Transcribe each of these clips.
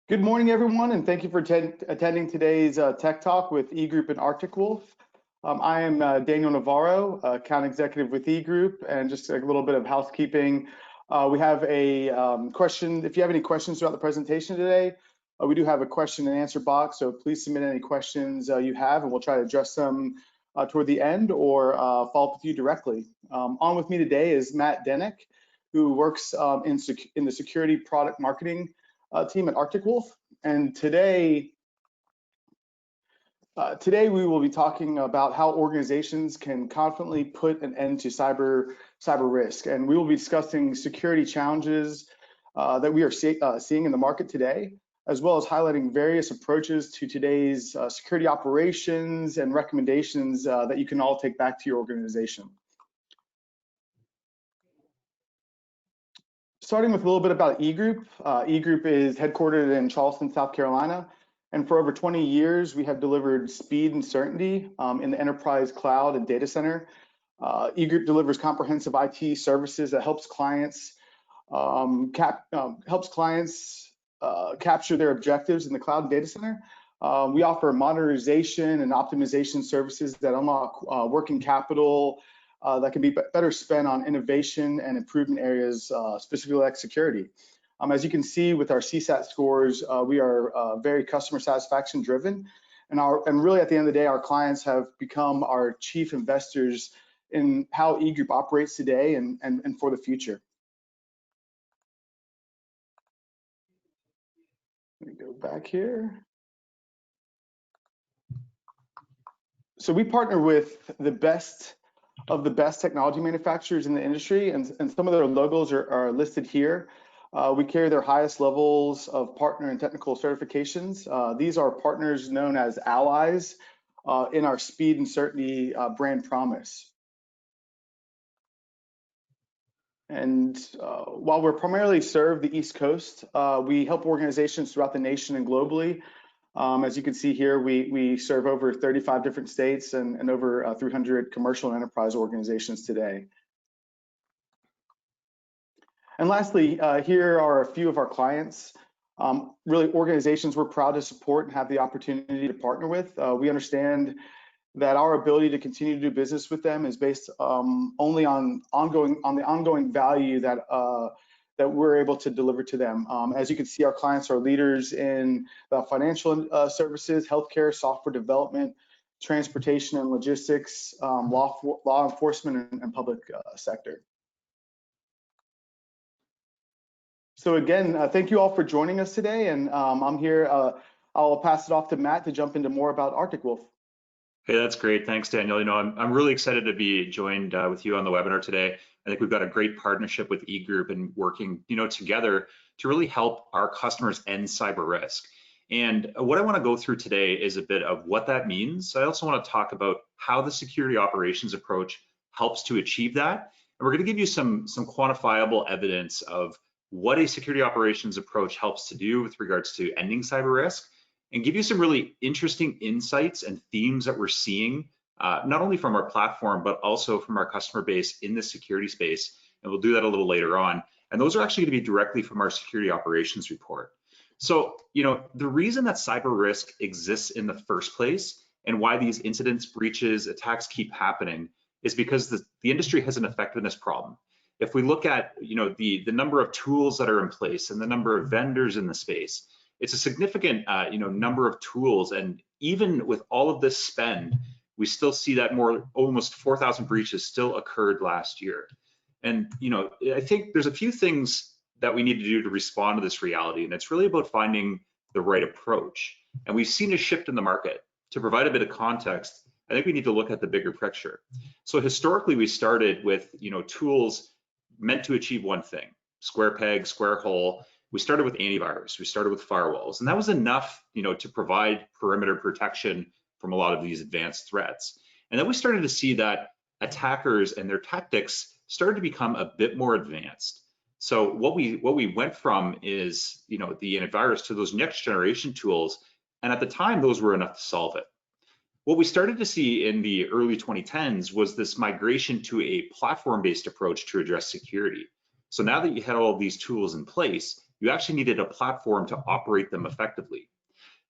Good morning, everyone, and thank you for attending today's Tech Talk with eGroup and Arctic Wolf. I am Daniel Navarro, account executive with eGroup, and just a little bit of housekeeping. We have a question. If you have any questions throughout the presentation today, we do have a question and answer box, so please submit any questions you have, and we'll try to address them toward the end or follow up with you directly. On with me today is Matt Denick, who works in the security product marketing team at Arctic Wolf, and today we will be talking about how organizations can confidently put an end to cyber risk, and we will be discussing security challenges that we are seeing in the market today, as well as highlighting various approaches to today's security operations and recommendations that you can all take back to your organization. Starting with a little bit about eGroup. eGroup is headquartered in Charleston, South Carolina, and for over 20 years, we have delivered speed and certainty in the enterprise cloud and data center. eGroup delivers comprehensive IT services that helps clients capture their objectives in the cloud and data center. We offer modernization and optimization services that unlock working capital that can be better spent on innovation and improvement areas, specifically like security. As you can see with our CSAT scores, we are very customer satisfaction driven, and really at the end of the day, our clients have become our chief investors in how eGroup operates today and for the future. Let me go back here. So we partner with the best of the best technology manufacturers in the industry, and some of their logos are listed here. We carry their highest levels of partner and technical certifications. These are partners known as allies in our speed and certainty brand promise. And while we're primarily serve the East Coast, we help organizations throughout the nation and globally. As you can see here, we serve over 35 different states and over 300 commercial and enterprise organizations today. And lastly, here are a few of our clients, really organizations we're proud to support and have the opportunity to partner with. We understand that our ability to continue to do business with them is based only on the ongoing value that we're able to deliver to them. As you can see, our clients are leaders in financial services, healthcare, software development, transportation and logistics, law enforcement, and public sector. So again, thank you all for joining us today, and I'm here. I'll pass it off to Matt to jump into more about Arctic Wolf. Hey, that's great. Thanks, Daniel. I'm really excited to be joined with you on the webinar today. I think we've got a great partnership with eGroup and working, together to really help our customers end cyber risk. And what I want to go through today is a bit of what that means. I also want to talk about how the security operations approach helps to achieve that. And we're going to give you some quantifiable evidence of what a security operations approach helps to do with regards to ending cyber risk, and give you some really interesting insights and themes that we're seeing, not only from our platform, but also from our customer base in the security space. And we'll do that a little later on. And those are actually going to be directly from our security operations report. So, the reason that cyber risk exists in the first place and why these incidents, breaches, attacks keep happening is because the industry has an effectiveness problem. If we look at, the number of tools that are in place and the number of vendors in the space, it's a significant, number of tools. And even with all of this spend, we still see that almost 4,000 breaches still occurred last year. And, I think there's a few things that we need to do to respond to this reality. And it's really about finding the right approach. And we've seen a shift in the market. To provide a bit of context, I think we need to look at the bigger picture. So historically, we started with, tools meant to achieve one thing: square peg, square hole. We started with antivirus, we started with firewalls, and that was enough, to provide perimeter protection from a lot of these advanced threats. And then we started to see that attackers and their tactics started to become a bit more advanced. So what we went from is, the antivirus to those next generation tools, and at the time, those were enough to solve it. What we started to see in the early 2010s was this migration to a platform-based approach to address security. So now that you had all of these tools in place, you actually needed a platform to operate them effectively.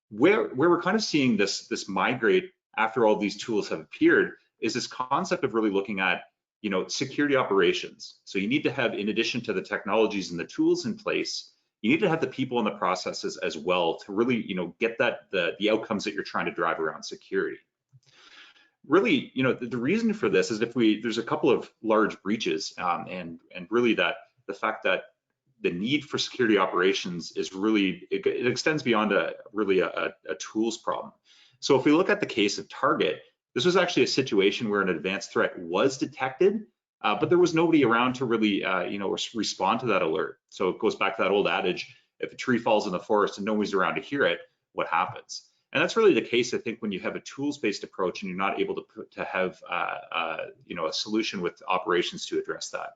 Where we're kind of seeing this migrate after all these tools have appeared is this concept of really looking at, security operations. So you need to have, in addition to the technologies and the tools in place, you need to have the people and the processes as well to really, get the outcomes that you're trying to drive around security. Really, the reason for this is there's a couple of large breaches, and really that the fact that the need for security operations is really, it extends beyond a tools problem. So if we look at the case of Target, this was actually a situation where an advanced threat was detected, but there was nobody around to really, respond to that alert. So it goes back to that old adage, if a tree falls in the forest and nobody's around to hear it, what happens? And that's really the case, I think, when you have a tools-based approach and you're not able to have, a solution with operations to address that.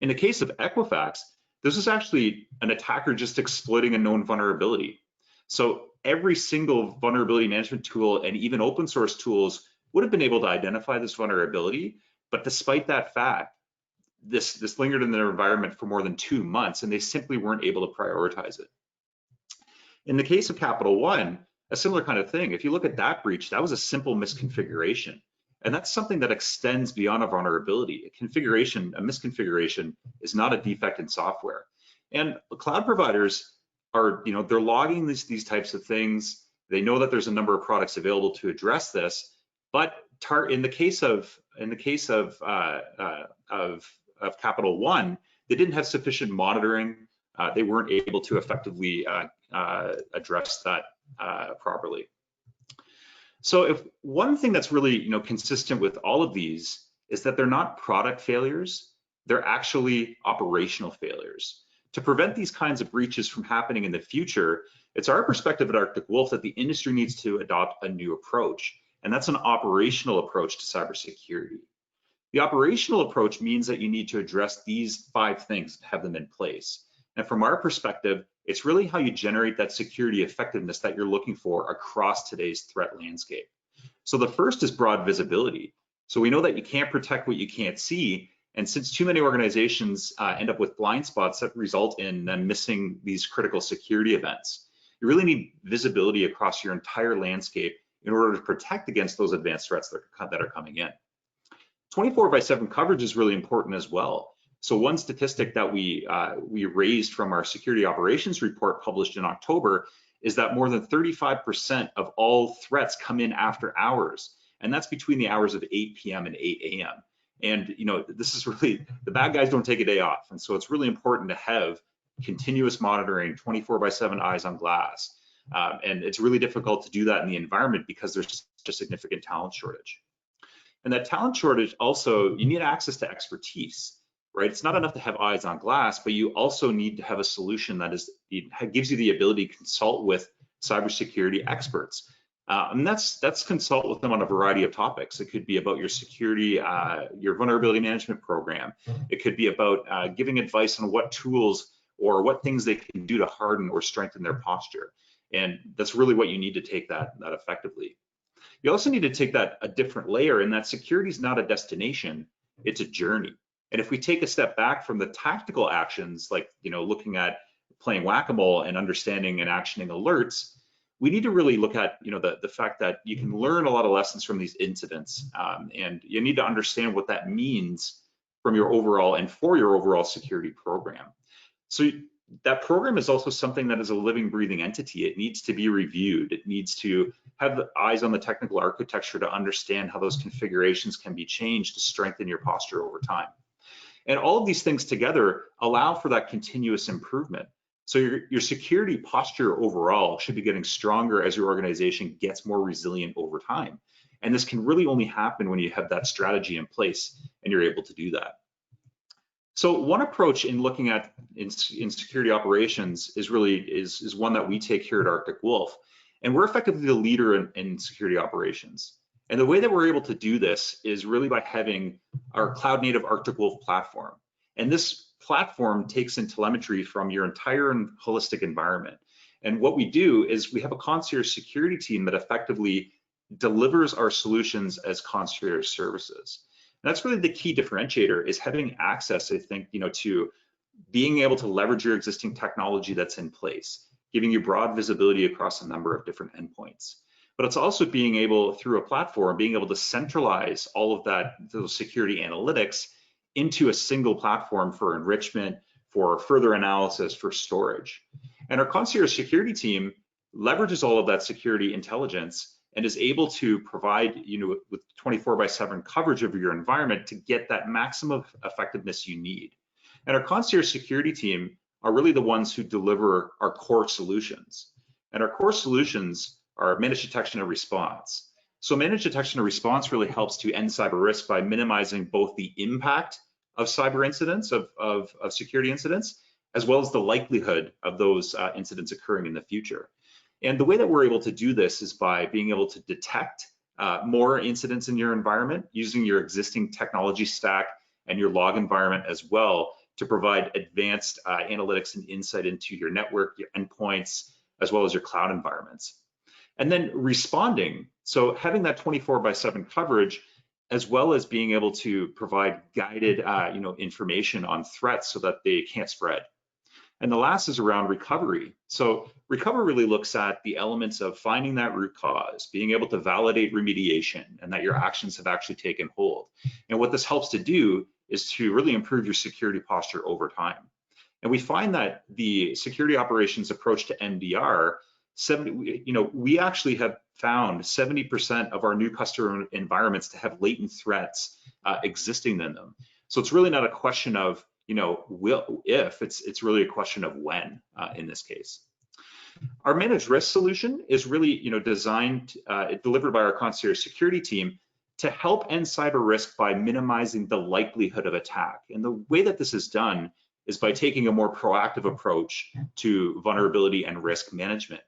In the case of Equifax, this is actually an attacker just exploiting a known vulnerability. So every single vulnerability management tool and even open source tools would have been able to identify this vulnerability. But despite that fact, this lingered in their environment for more than 2 months, and they simply weren't able to prioritize it. In the case of Capital One, a similar kind of thing. If you look at that breach, that was a simple misconfiguration. And that's something that extends beyond a vulnerability. A misconfiguration is not a defect in software. And cloud providers are, they're logging these types of things. They know that there's a number of products available to address this. But in the case of Capital One, they didn't have sufficient monitoring. They weren't able to effectively address that properly. So if one thing that's really consistent with all of these is that they're not product failures, they're actually operational failures. To prevent these kinds of breaches from happening in the future, it's our perspective at Arctic Wolf that the industry needs to adopt a new approach, and that's an operational approach to cybersecurity. The operational approach means that you need to address these 5 things and have them in place. And from our perspective, it's really how you generate that security effectiveness that you're looking for across today's threat landscape. So the first is broad visibility. So we know that you can't protect what you can't see. And since too many organizations end up with blind spots that result in them missing these critical security events, you really need visibility across your entire landscape in order to protect against those advanced threats that are coming in. 24/7 coverage is really important as well. So one statistic that we raised from our security operations report published in October is that more than 35% of all threats come in after hours, and that's between the hours of 8 p.m. and 8 a.m. And this is really, the bad guys don't take a day off, and so it's really important to have continuous monitoring, 24/7 eyes on glass, and it's really difficult to do that in the environment because there's such a significant talent shortage. And that talent shortage also, you need access to expertise. Right? It's not enough to have eyes on glass, but you also need to have a solution that gives you the ability to consult with cybersecurity experts. And that's consult with them on a variety of topics. It could be about your security, your vulnerability management program. It could be about giving advice on what tools or what things they can do to harden or strengthen their posture. And that's really what you need to take that effectively. You also need to take that a different layer, in that security is not a destination, it's a journey. And if we take a step back from the tactical actions, like looking at playing whack-a-mole and understanding and actioning alerts, we need to really look at the fact that you can learn a lot of lessons from these incidents, and you need to understand what that means from your overall and for your overall security program. So that program is also something that is a living, breathing entity. It needs to be reviewed. It needs to have the eyes on the technical architecture to understand how those configurations can be changed to strengthen your posture over time. And all of these things together allow for that continuous improvement. So your security posture overall should be getting stronger as your organization gets more resilient over time. And this can really only happen when you have that strategy in place and you're able to do that. So one approach in looking at in security operations is one that we take here at Arctic Wolf. And we're effectively the leader in security operations. And the way that we're able to do this is really by having our cloud native Arctic Wolf platform. And this platform takes in telemetry from your entire holistic environment. And what we do is we have a concierge security team that effectively delivers our solutions as concierge services. And that's really the key differentiator, is having access, I think, to being able to leverage your existing technology that's in place, giving you broad visibility across a number of different endpoints. But it's also being able, through a platform, being able to centralize all of that, those security analytics into a single platform for enrichment, for further analysis, for storage. And our Concierge security team leverages all of that security intelligence and is able to provide, with 24/7 coverage of your environment to get that maximum effectiveness you need. And our Concierge security team are really the ones who deliver our core solutions. And our core solutions are managed detection and response. So managed detection and response really helps to end cyber risk by minimizing both the impact of cyber incidents, of security incidents, as well as the likelihood of those incidents occurring in the future. And the way that we're able to do this is by being able to detect more incidents in your environment using your existing technology stack and your log environment as well to provide advanced analytics and insight into your network, your endpoints, as well as your cloud environments. And then responding, so having that 24/7 coverage, as well as being able to provide guided information on threats so that they can't spread. And the last is around recovery. So recovery really looks at the elements of finding that root cause, being able to validate remediation and that your actions have actually taken hold. And what this helps to do is to really improve your security posture over time. And we find that the security operations approach to MDR, we actually have found 70% of our new customer environments to have latent threats existing in them. So it's really not a question of it's really a question of when in this case. Our managed risk solution is really designed, delivered by our Concierge security team to help end cyber risk by minimizing the likelihood of attack. And the way that this is done is by taking a more proactive approach to vulnerability and risk management.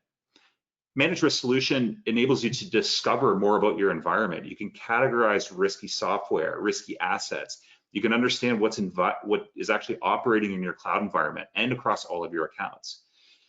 Managed risk solution enables you to discover more about your environment. You can categorize risky software, risky assets. You can understand what is actually operating in your cloud environment and across all of your accounts.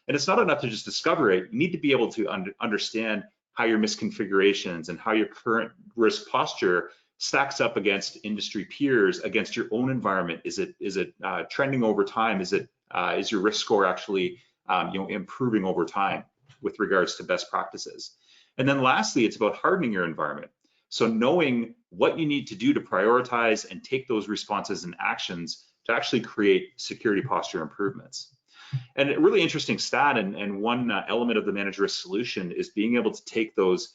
And it's not enough to just discover it. You need to be able to understand how your misconfigurations and how your current risk posture stacks up against industry peers, against your own environment. Is it trending over time? Is your risk score actually improving over time with regards to best practices? And then lastly, it's about hardening your environment. So knowing what you need to do to prioritize and take those responses and actions to actually create security posture improvements. And a really interesting stat and one element of the managed risk solution is being able to take those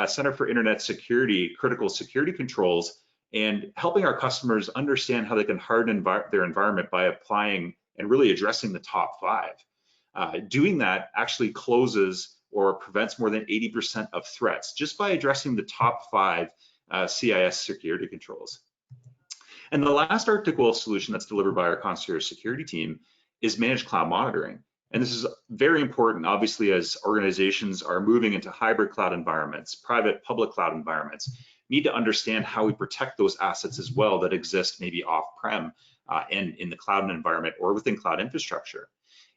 Center for Internet Security critical security controls and helping our customers understand how they can harden their environment by applying and really addressing the top 5. Doing that actually closes or prevents more than 80% of threats just by addressing the top 5 CIS security controls. And the last article solution that's delivered by our Concierge security team is managed cloud monitoring. And this is very important, obviously, as organizations are moving into hybrid cloud environments, private public cloud environments, need to understand how we protect those assets as well that exist maybe off-prem and in the cloud environment or within cloud infrastructure.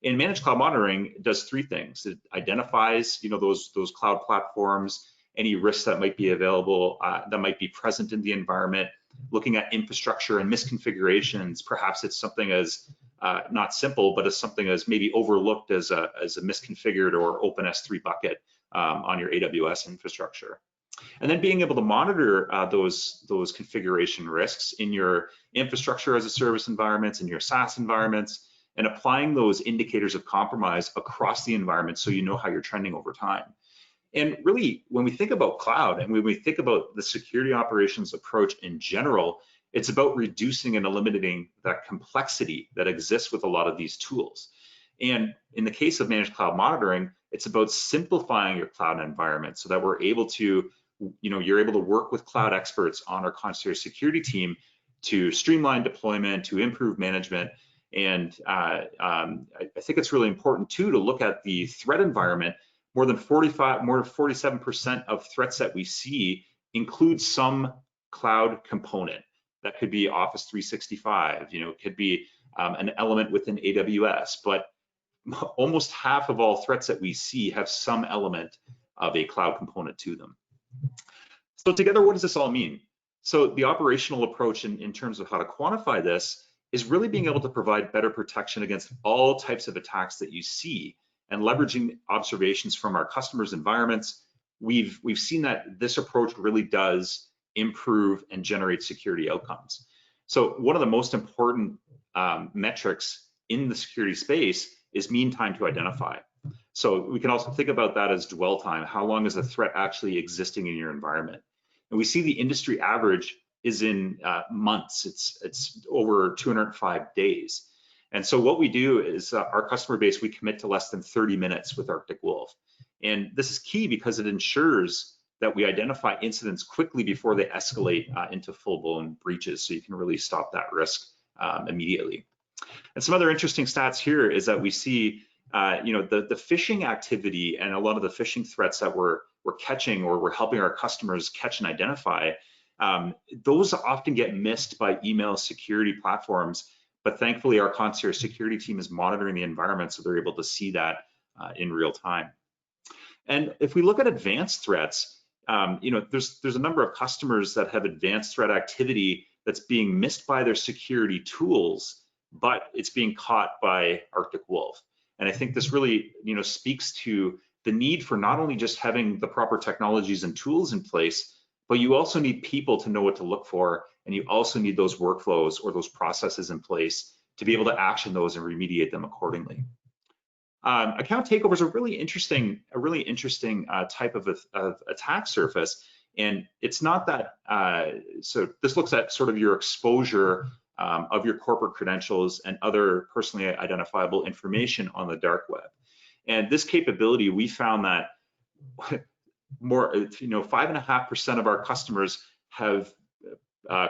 And managed cloud monitoring does 3 things. It identifies, those cloud platforms, any risks that might be available, that might be present in the environment, looking at infrastructure and misconfigurations. Perhaps it's something as not simple, but as something as maybe overlooked as a misconfigured or open S3 bucket on your AWS infrastructure. And then being able to monitor those configuration risks in your infrastructure as a service environments, in your SaaS environments, and applying those indicators of compromise across the environment so you know how you're trending over time. And really, when we think about cloud and when we think about the security operations approach in general, it's about reducing and eliminating that complexity that exists with a lot of these tools. And in the case of managed cloud monitoring, it's about simplifying your cloud environment so that we're able to, you're able to work with cloud experts on our Concierge security team to streamline deployment, to improve management. And I think it's really important too to look at the threat environment. More than 47% of threats that we see include some cloud component. That could be Office 365, it could be an element within AWS, but almost half of all threats that we see have some element of a cloud component to them. So together, what does this all mean? So the operational approach in terms of how to quantify this is really being able to provide better protection against all types of attacks that you see, and leveraging observations from our customers' environments. We've seen that this approach really does improve and generate security outcomes. So one of the most important metrics in the security space is mean time to identify. So we can also think about that as dwell time. How long is a threat actually existing in your environment? And we see the industry average is in months. It's over 205 days. And so what we do is our customer base, we commit to less than 30 minutes with Arctic Wolf. And this is key because it ensures that we identify incidents quickly before they escalate into full-blown breaches, so you can really stop that risk immediately. And some other interesting stats here is that we see the phishing activity and a lot of the phishing threats that we're catching, or we're helping our customers catch and identify, those often get missed by email security platforms. But thankfully, our Concierge security team is monitoring the environment, so they're able to see that in real time. And if we look at advanced threats, there's a number of customers that have advanced threat activity that's being missed by their security tools, but it's being caught by Arctic Wolf. And I think this really, speaks to the need for not only just having the proper technologies and tools in place, but you also need people to know what to look for, and you also need those workflows or those processes in place to be able to action those and remediate them accordingly. Account takeover is a really interesting type of attack surface, and it's not that. So this looks at sort of your exposure of your corporate credentials and other personally identifiable information on the dark web. And this capability, we found that more, 5.5% of our customers have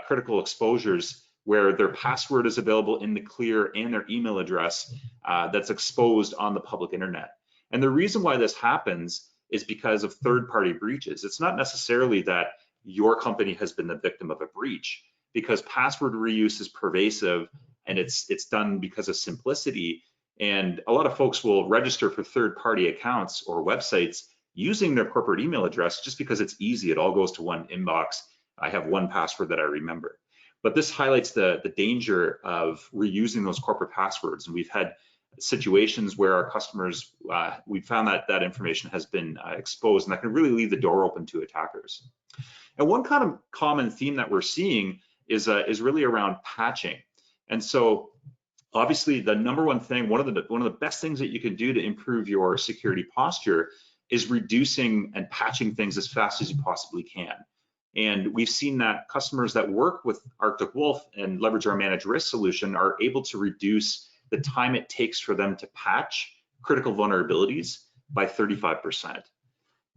critical exposures where their password is available in the clear and their email address that's exposed on the public internet. And the reason why this happens is because of third-party breaches. It's not necessarily that your company has been the victim of a breach, because password reuse is pervasive, and it's done because of simplicity. And a lot of folks will register for third-party accounts or websites using their corporate email address just because it's easy. It all goes to one inbox. I have one password that I remember. But this highlights the danger of reusing those corporate passwords. And we've had situations where our customers, we found that information has been exposed, and that can really leave the door open to attackers. And one kind of common theme that we're seeing is really around patching. And so obviously the number one thing, one of the best things that you can do to improve your security posture is reducing and patching things as fast as you possibly can. And we've seen that customers that work with Arctic Wolf and leverage our managed risk solution are able to reduce the time it takes for them to patch critical vulnerabilities by 35%.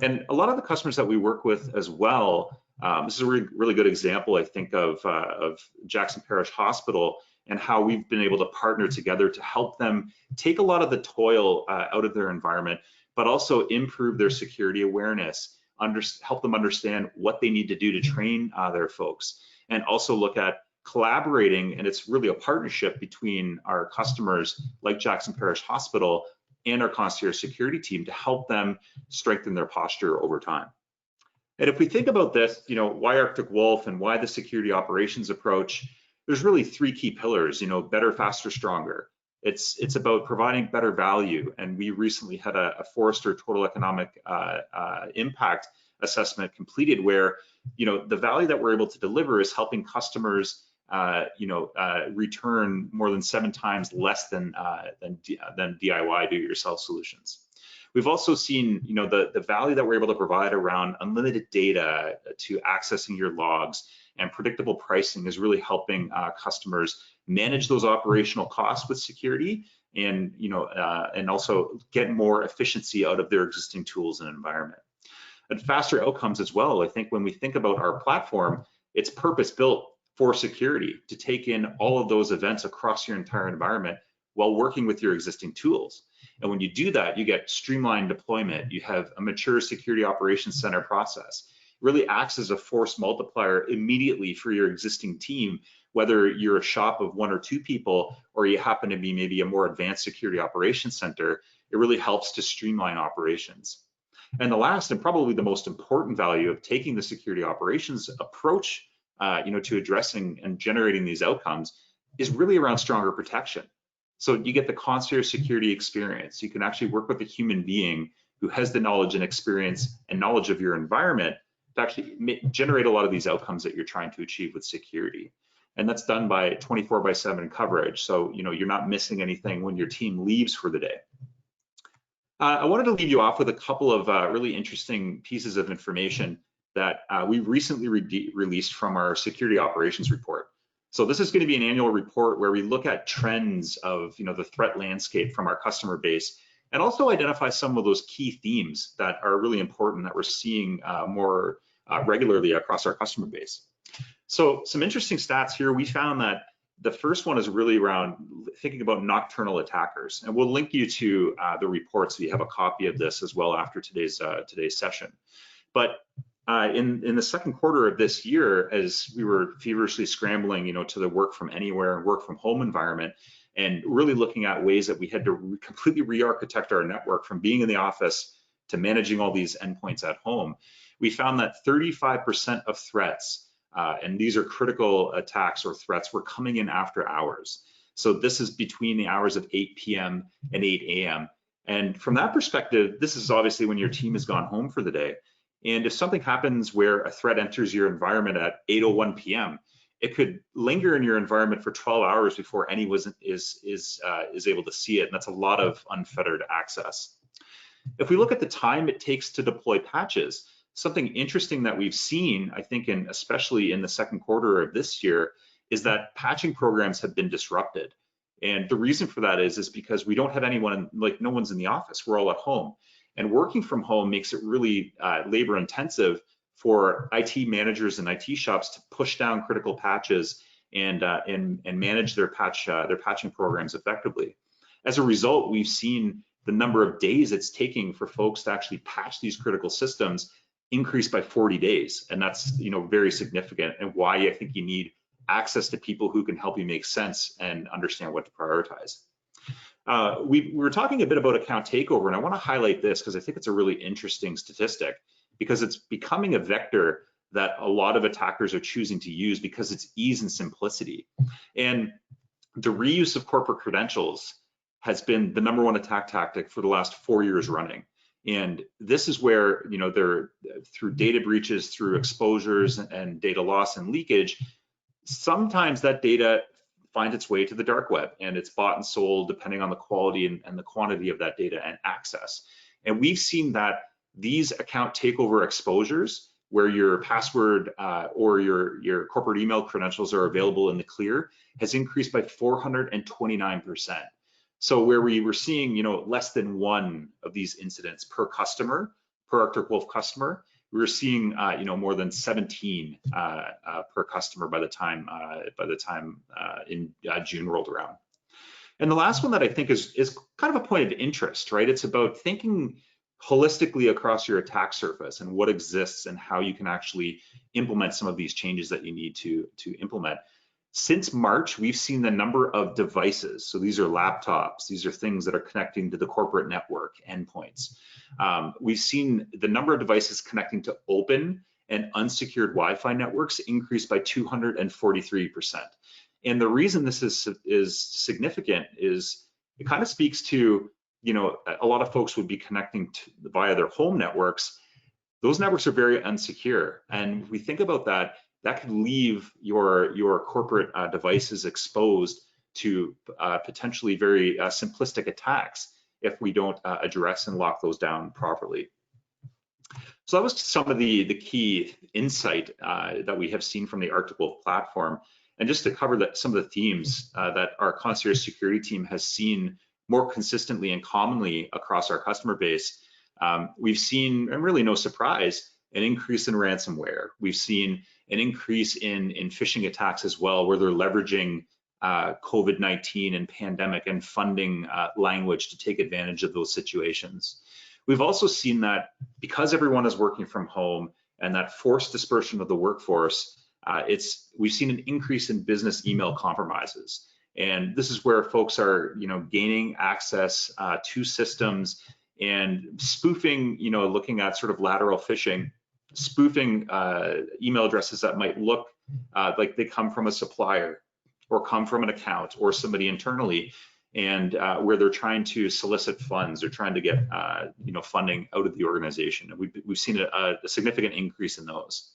And a lot of the customers that we work with as well, this is a really good example, I think, of Jackson Parish Hospital and how we've been able to partner together to help them take a lot of the toil out of their environment, but also improve their security awareness, help them understand what they need to do to train their folks, and also look at collaborating. And it's really a partnership between our customers like Jackson Parish Hospital and our Concierge security team to help them strengthen their posture over time. And if we think about this, why Arctic Wolf and why the security operations approach, there's really three key pillars, better, faster, stronger. It's about providing better value. And we recently had a Forrester Total Economic Impact assessment completed where, the value that we're able to deliver is helping customers, return more than 7 times less than DIY do-it-yourself solutions. We've also seen, the value that we're able to provide around unlimited data to accessing your logs and predictable pricing is really helping customers manage those operational costs with security and, and also get more efficiency out of their existing tools and environment. And faster outcomes as well. I think when we think about our platform, it's purpose-built for security to take in all of those events across your entire environment while working with your existing tools. And when you do that, you get streamlined deployment. You have a mature security operations center process. It really acts as a force multiplier immediately for your existing team, whether you're a shop of 1 or 2 people, or you happen to be maybe a more advanced security operations center. It really helps to streamline operations. And the last and probably the most important value of taking the security operations approach, to addressing and generating these outcomes is really around stronger protection. So you get the concierge security experience. You can actually work with a human being who has the knowledge and experience and knowledge of your environment to actually generate a lot of these outcomes that you're trying to achieve with security. And that's done by 24/7 coverage. So, you're not missing anything when your team leaves for the day. I wanted to leave you off with a couple of really interesting pieces of information that we recently released from our security operations report. So this is going to be an annual report where we look at trends of the threat landscape from our customer base, and also identify some of those key themes that are really important that we're seeing more regularly across our customer base. So some interesting stats here. We found that the first one is really around thinking about nocturnal attackers, and we'll link you to the report so you have a copy of this as well after today's session. But in the second quarter of this year, as we were feverishly scrambling, to the work from anywhere and work from home environment, and really looking at ways that we had to completely re-architect our network from being in the office to managing all these endpoints at home, we found that 35% of threats, and these are critical attacks or threats, were coming in after hours. So this is between the hours of 8 p.m. and 8 a.m. And from that perspective, this is obviously when your team has gone home for the day. And if something happens where a threat enters your environment at 8:01 p.m., it could linger in your environment for 12 hours before anyone is able to see it. And that's a lot of unfettered access. If we look at the time it takes to deploy patches, something interesting that we've seen, I think, especially in the second quarter of this year, is that patching programs have been disrupted. And the reason for that is because we don't have anyone, no one's in the office, we're all at home. And working from home makes it really labor intensive for IT managers and IT shops to push down critical patches and manage their patching programs effectively. As a result, we've seen the number of days it's taking for folks to actually patch these critical systems increase by 40 days. And that's very significant, and why I think you need access to people who can help you make sense and understand what to prioritize. We were talking a bit about account takeover, and I want to highlight this because I think it's a really interesting statistic, because it's becoming a vector that a lot of attackers are choosing to use because it's ease and simplicity. And the reuse of corporate credentials has been the #1 attack tactic for the last 4 years running. And this is where, they're through data breaches, through exposures and data loss and leakage, sometimes that data finds its way to the dark web, and it's bought and sold depending on the quality and the quantity of that data and access. And we've seen that these account takeover exposures, where your password or your corporate email credentials are available in the clear, has increased by 429%. So where we were seeing, less than 1 of these incidents per customer, per Arctic Wolf customer, we were seeing, more than 17 per customer by the time in June rolled around. And the last one that I think is kind of a point of interest, right? It's about thinking holistically across your attack surface and what exists and how you can actually implement some of these changes that you need to implement. Since March, we've seen the number of devices. So these are laptops. These are things that are connecting to the corporate network endpoints. We've seen the number of devices connecting to open and unsecured Wi-Fi networks increase by 243%. And the reason this is significant is it kind of speaks to, a lot of folks would be connecting via their home networks. Those networks are very unsecure. And if we think about that, that could leave your corporate devices exposed to potentially very simplistic attacks if we don't address and lock those down properly. So that was some of the key insight that we have seen from the Arctic Wolf platform. And just to cover some of the themes that our concierge security team has seen more consistently and commonly across our customer base, we've seen, and really no surprise, an increase in ransomware. We've seen an increase in phishing attacks as well, where they're leveraging COVID-19 and pandemic and funding language to take advantage of those situations. We've also seen that because everyone is working from home and that forced dispersion of the workforce, we've seen an increase in business email compromises. And this is where folks are, gaining access to systems and spoofing, looking at sort of lateral phishing, spoofing email addresses that might look like they come from a supplier or come from an account or somebody internally, and where they're trying to solicit funds or trying to get funding out of the organization. And we've seen a significant increase in those.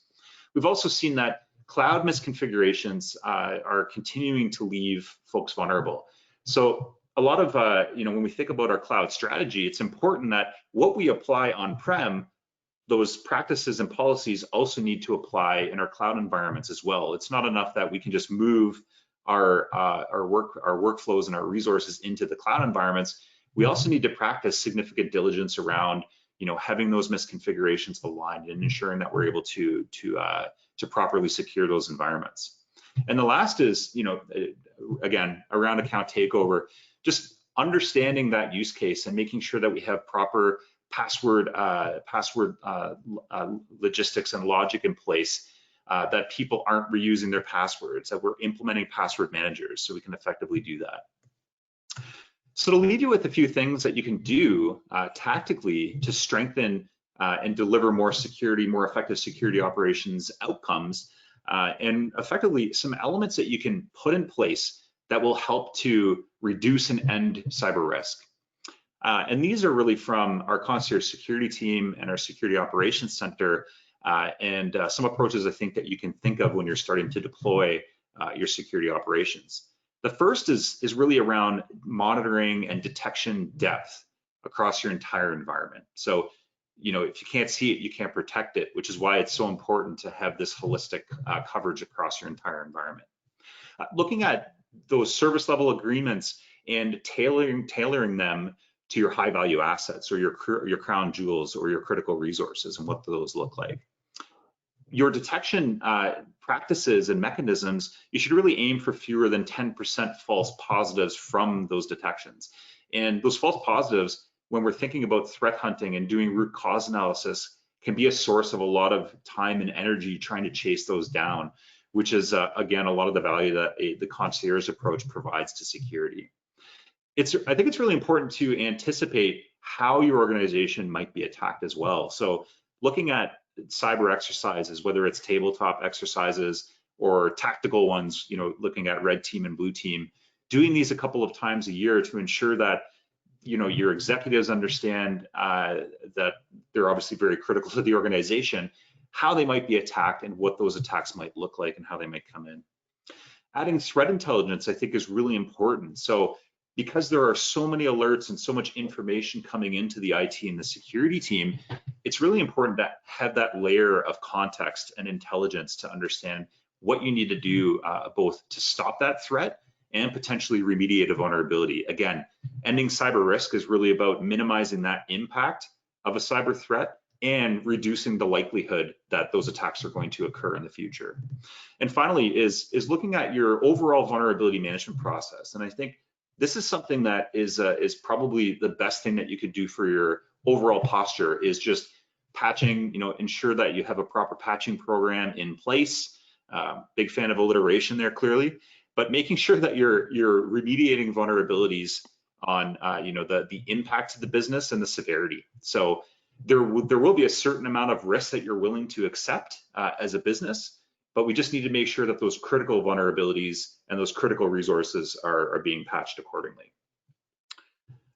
We've also seen that cloud misconfigurations are continuing to leave folks vulnerable. So a lot of, when we think about our cloud strategy, it's important that what we apply on-prem, those practices and policies also need to apply in our cloud environments as well. It's not enough that we can just move our workflows and our resources into the cloud environments. We also need to practice significant diligence around, having those misconfigurations aligned and ensuring that we're able to properly secure those environments. And the last is, again, around account takeover, just understanding that use case and making sure that we have proper password logistics and logic in place, that people aren't reusing their passwords, that we're implementing password managers so we can effectively do that. So to leave you with a few things that you can do tactically to strengthen and deliver more effective security operations outcomes, and effectively some elements that you can put in place that will help to reduce and end cyber risk. And these are really from our Concierge security team and our security operations center, and some approaches I think that you can think of when you're starting to deploy your security operations. The first is really around monitoring and detection depth across your entire environment. So, if you can't see it, you can't protect it, which is why it's so important to have this holistic coverage across your entire environment. Looking at those service level agreements and tailoring them to your high value assets or your crown jewels or your critical resources and what those look like. Your detection practices and mechanisms, you should really aim for fewer than 10% false positives from those detections. And those false positives, when we're thinking about threat hunting and doing root cause analysis, can be a source of a lot of time and energy trying to chase those down, which is, again, a lot of the value that the concierge approach provides to security. I think it's really important to anticipate how your organization might be attacked as well. So looking at cyber exercises, whether it's tabletop exercises or tactical ones, looking at red team and blue team, doing these a couple of times a year to ensure that your executives understand that they're obviously very critical to the organization, how they might be attacked and what those attacks might look like and how they might come in. Adding threat intelligence, I think, is really important. So because there are so many alerts and so much information coming into the IT and the security team, it's really important to have that layer of context and intelligence to understand what you need to do both to stop that threat and potentially remediate a vulnerability. Again, ending cyber risk is really about minimizing that impact of a cyber threat and reducing the likelihood that those attacks are going to occur in the future. And finally is looking at your overall vulnerability management process. And I think this is something that is probably the best thing that you could do for your overall posture is just patching, ensure that you have a proper patching program in place. Big fan of alliteration there, clearly, but making sure that you're remediating vulnerabilities on, the impact to the business and the severity. So there will be a certain amount of risk that you're willing to accept as a business, but we just need to make sure that those critical vulnerabilities and those critical resources are being patched accordingly.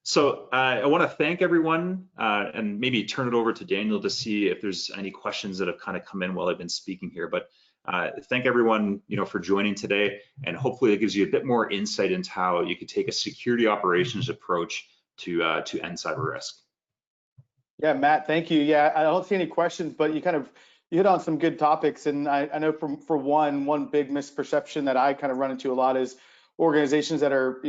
So I want to thank everyone and maybe turn it over to Daniel to see if there's any questions that have kind of come in while I've been speaking here. But thank everyone, for joining today, and hopefully it gives you a bit more insight into how you could take a security operations approach to end cyber risk. Yeah, Matt, thank you. Yeah, I don't see any questions, but you hit on some good topics. And I know for one big misperception that I kind of run into a lot is organizations that are,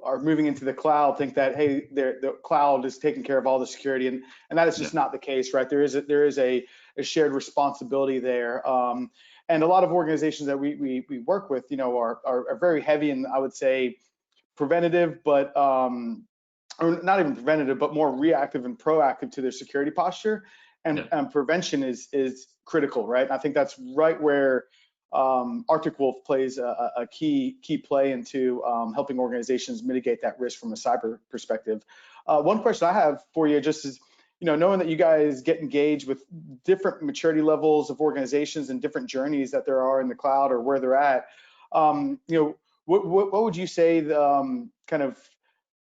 are moving into the cloud think that, hey, the cloud is taking care of all the security. And that is just not the case, right? There is a shared responsibility there. And a lot of organizations that we work with, are very heavy in, I would say, preventative, but or not even preventative, but more reactive and proactive to their security posture. And prevention is critical, right? And I think that's right where Arctic Wolf plays a key play into helping organizations mitigate that risk from a cyber perspective. One question I have for you just is, knowing that you guys get engaged with different maturity levels of organizations and different journeys that there are in the cloud or where they're at, What would you say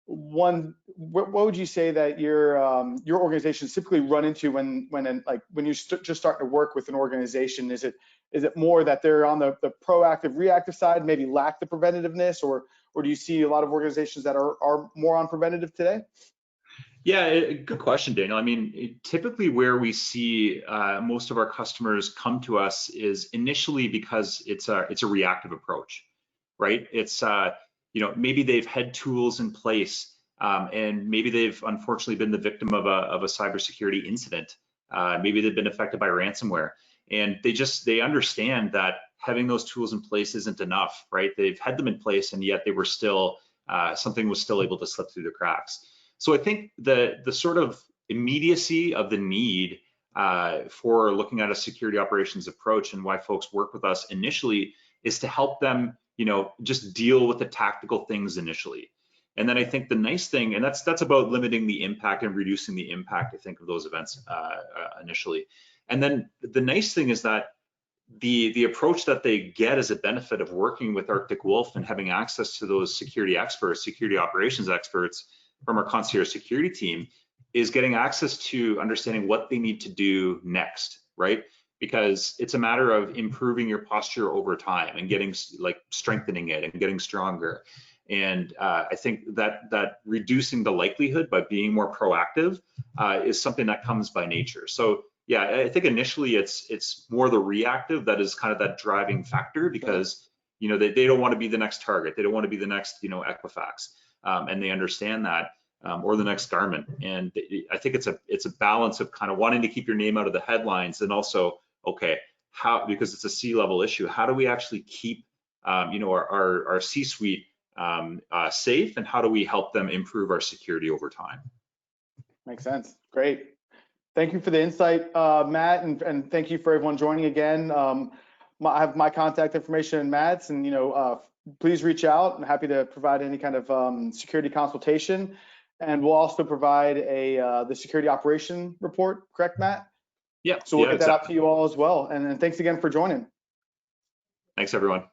what would you say that your organizations typically run into when you're just starting to work with an organization? Is it more that they're on the proactive, reactive side, maybe lack the preventativeness, or do you see a lot of organizations that are more on preventative today? Yeah, good question, Daniel. I mean, typically where we see most of our customers come to us is initially because it's a reactive approach, right? It's maybe they've had tools in place, and maybe they've unfortunately been the victim of a cybersecurity incident. Maybe they've been affected by ransomware, and they understand that having those tools in place isn't enough, right? They've had them in place, and yet they were still something was still able to slip through the cracks. So I think the sort of immediacy of the need for looking at a security operations approach and why folks work with us initially is to help them, just deal with the tactical things initially. And then I think the nice thing, and that's about limiting the impact and reducing the impact, I think, of those events initially. And then the nice thing is that the approach that they get as a benefit of working with Arctic Wolf and having access to those security experts, security operations experts from our concierge security team, is getting access to understanding what they need to do next, right? Because it's a matter of improving your posture over time and getting strengthening it and getting stronger. And I think that reducing the likelihood by being more proactive is something that comes by nature. So yeah, I think initially it's more the reactive that is kind of that driving factor, because they don't want to be the next target, they don't want to be the next Equifax, and they understand that, or the next Garmin. And I think it's a balance of kind of wanting to keep your name out of the headlines, and also, okay, how, because it's a C-level issue, how do we actually keep our C-suite safe, and how do we help them improve our security over time? Makes sense. Great. Thank you for the insight, Matt, and thank you for everyone joining again. I have my contact information in Matt's, and please reach out. I'm happy to provide any kind of security consultation, and we'll also provide the security operation report. Correct, Matt? Yeah. So we'll get that out to you all as well. And thanks again for joining. Thanks, everyone.